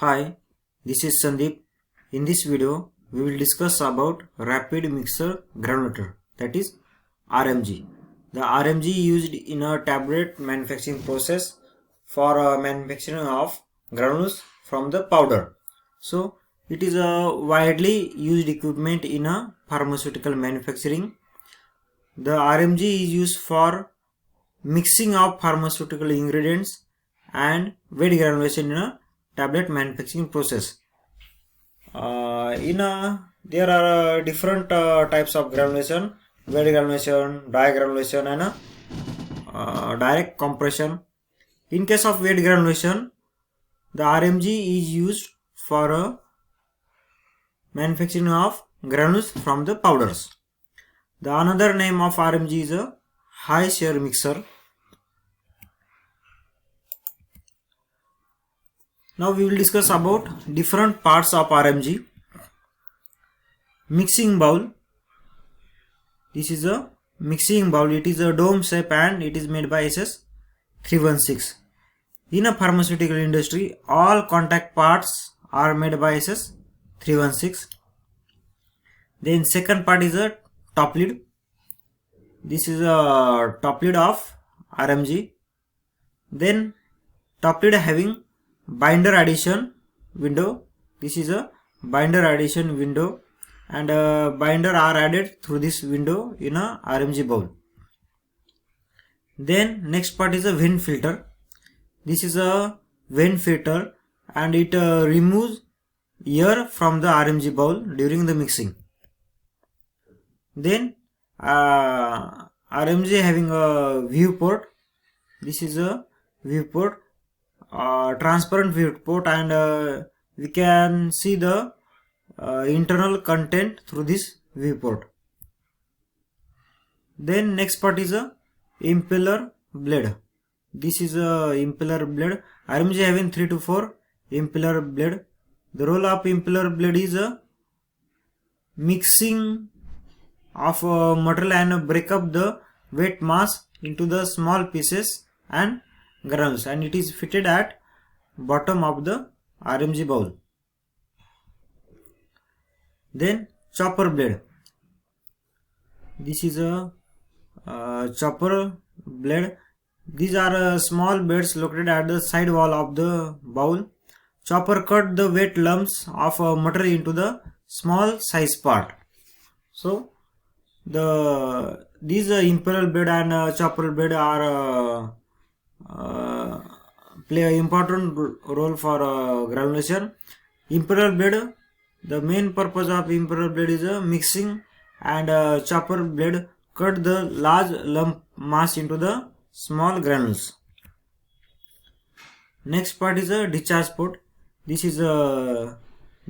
Hi, this is Sandeep. In this video, we will discuss about rapid mixer granulator, that is RMG. The RMG used in a tablet manufacturing process for manufacturing of granules from the powder. So, it is a widely used equipment in a pharmaceutical manufacturing. The RMG is used for mixing of pharmaceutical ingredients and wet granulation in a tablet manufacturing process. There are different types of granulation: wet granulation, dry granulation, and direct compression. In case of wet granulation, the RMG is used for manufacturing of granules from the powders. The another name of RMG is a high shear mixer. Now we will discuss about different parts of RMG. Mixing bowl. This is a mixing bowl. It is a dome shape and it is made by SS316. In a pharmaceutical industry, all contact parts are made by SS316. Then second part is a top lid. This is a top lid of RMG. Then top lid having binder addition window. This is a binder addition window, and binder are added through this window in a RMG bowl. Then next part is a vent filter. This is a vent filter and it removes air from the RMG bowl during the mixing. Then RMG having a viewport. This is a viewport, transparent viewport, and we can see the internal content through this viewport. Then next part is a impeller blade. This is a impeller blade. RMG having 3 to 4 impeller blade. The role of impeller blade is a mixing of material and break up the wet mass into the small pieces and granules, and it is fitted at bottom of the RMG bowl. Then chopper blade. This is a chopper blade. These are small blades located at the side wall of the bowl. Chopper cut the wet lumps of material into the small size part. So these impeller blade and chopper blade are play an important role for granulation. Impeller blade, the main purpose of impeller blade is mixing, and chopper blade cut the large lump mass into the small granules. Next part is a discharge port. This is a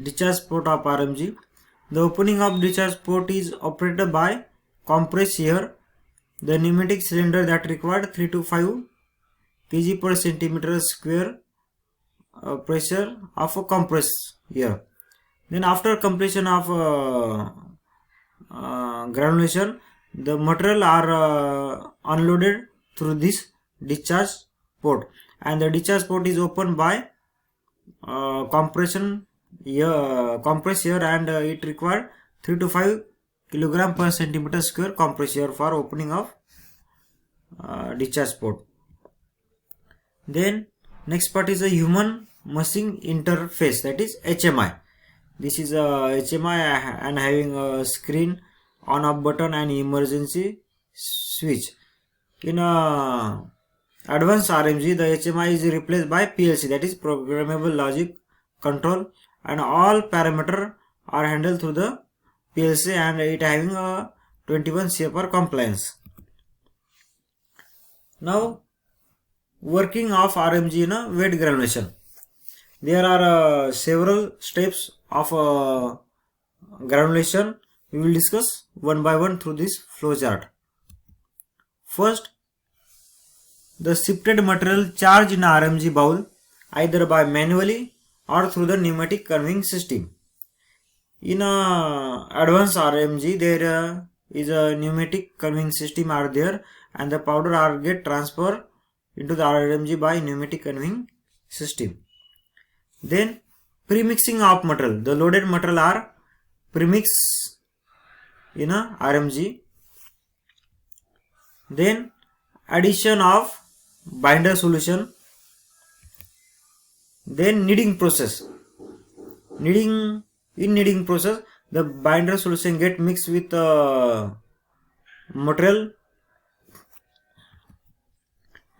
discharge port of RMG. The opening of discharge port is operated by compressed air. The pneumatic cylinder that required 3 to 5 kg per centimeter square pressure of a compressed air. Then after completion of granulation, the material are unloaded through this discharge port, and the discharge port is opened by compressed air, and it required 3 to 5 kg per centimeter square compressed air for opening of discharge port. Then next part is a human machine interface, that is HMI. This is a HMI and having a screen, on off button, and emergency switch. In advanced RMG, the HMI is replaced by PLC, that is programmable logic control, and all parameters are handled through the PLC, and it having a 21 CFR compliance. Now working of RMG in a wet granulation. There are several steps of granulation. We will discuss one by one through this flow chart. First, the sifted material charged in RMG bowl either by manually or through the pneumatic conveying system. In advanced RMG, there is a pneumatic conveying system are there, and the powder are get transferred into the RMG by pneumatic conveying system. Then Premixing of material. The loaded material are premixed in a RMG. Then addition of binder solution. Then kneading process. In kneading process, the binder solution get mixed with material,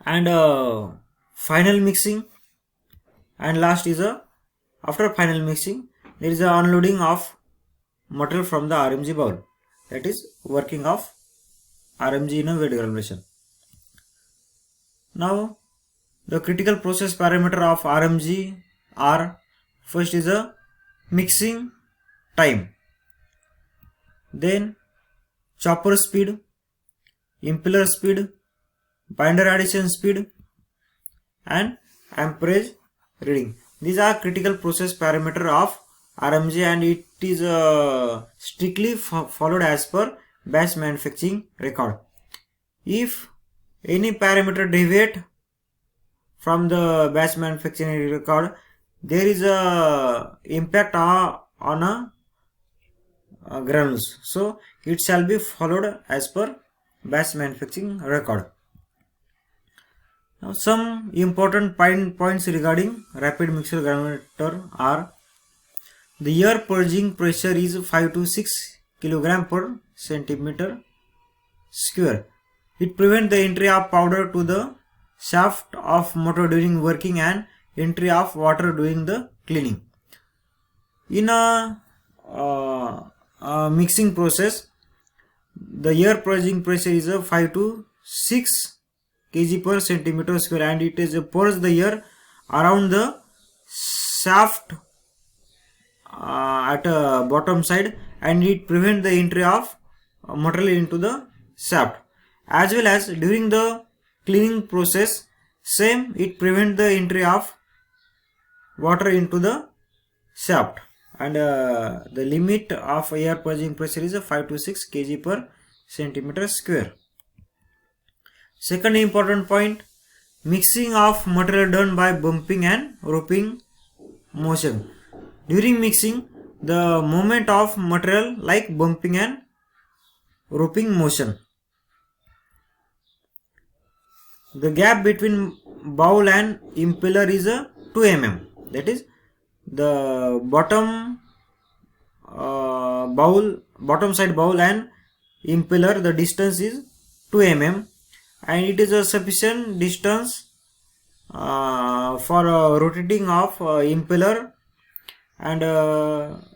and final mixing, and last is after final mixing there is a unloading of material from the RMG bowl. That is working of RMG in a wet granulation. Now the critical process parameter of RMG are: first is a mixing time, then chopper speed, impeller speed, binder addition speed, and amperage reading. These are critical process parameter of RMG, and it is strictly followed as per batch manufacturing record. If any parameter deviate from the batch manufacturing record, there is a impact on a granules, so it shall be followed as per batch manufacturing record. Now some important points regarding rapid mixer granulator are: the air purging pressure is 5 to 6 kg per centimeter square. It prevents the entry of powder to the shaft of motor during working and entry of water during the cleaning. In a mixing process, the air purging pressure is 5 to 6 kg per centimeter square, and it is pours the air around the shaft at bottom side, and it prevents the entry of material into the shaft. As well as during the cleaning process, same, it prevents the entry of water into the shaft, and the limit of air purging pressure is 5 to 6 kg per centimeter square. Second important point: mixing of material done by bumping and roping motion. During mixing, the movement of material like bumping and roping motion. The gap between bowl and impeller is 2 mm. That is, the bottom side bowl and impeller, the distance is 2 mm, and it is a sufficient distance for rotating of impeller, and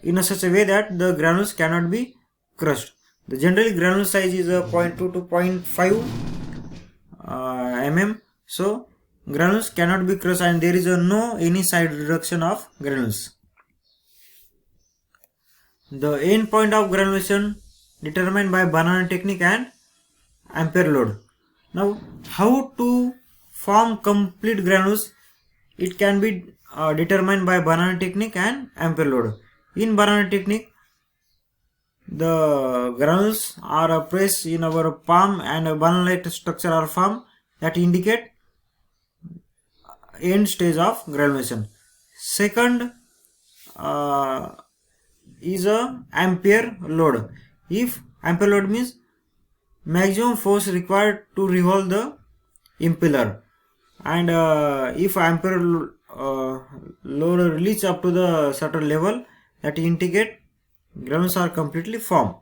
in such a way that the granules cannot be crushed. The general granule size is 0.2 to 0.5 mm, so granules cannot be crushed, and there is no any side reduction of granules. The end point of granulation determined by banana technique and ampere load. Now, how to form complete granules? It can be determined by banana technique and ampere load. In banana technique, the granules are pressed in our palm, and a banana-like structure are formed that indicate end stage of granulation. Second is a ampere load. If ampere load means maximum force required to revolve the impeller, and if ampere load reach up to the certain level, that indicate granules are completely formed.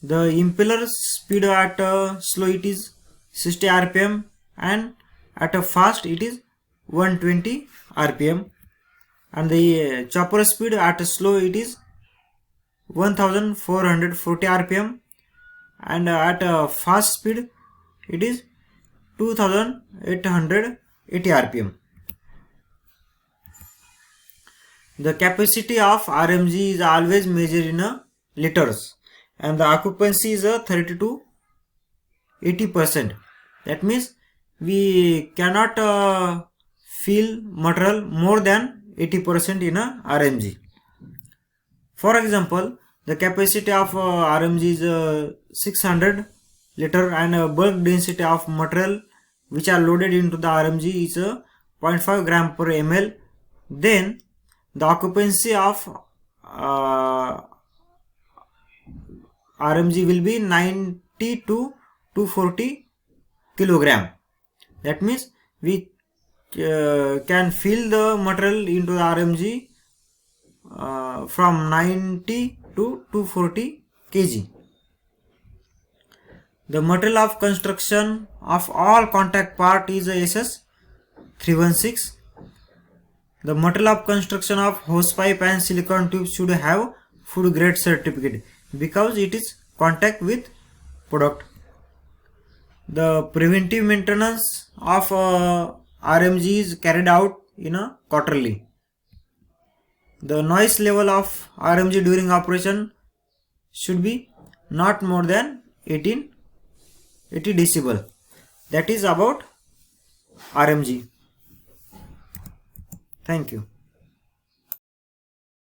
The impeller speed at slow it is 60 rpm, and at a fast it is 120 rpm, and the chopper speed at a slow it is 1440 rpm, and at a fast speed it is 2880 rpm. The capacity of RMG is always measured in liters, and the occupancy is 30 to 80%. That means we cannot fill material more than 80% in a RMG. For example, the capacity of RMG is 600 liter, and bulk density of material which are loaded into the RMG is 0.5 gram per ml, then the occupancy of RMG will be 90 to 240 kilogram. That means we can fill the material into the RMG from 90 to 240 kg. The material of construction of all contact part is SS 316. The material of construction of hose pipe and silicone tubes should have food grade certificate because it is contact with product. The preventive maintenance of RMG is carried out in a quarterly. The noise level of RMG during operation should be not more than 80 decibel. That is about RMG. Thank you.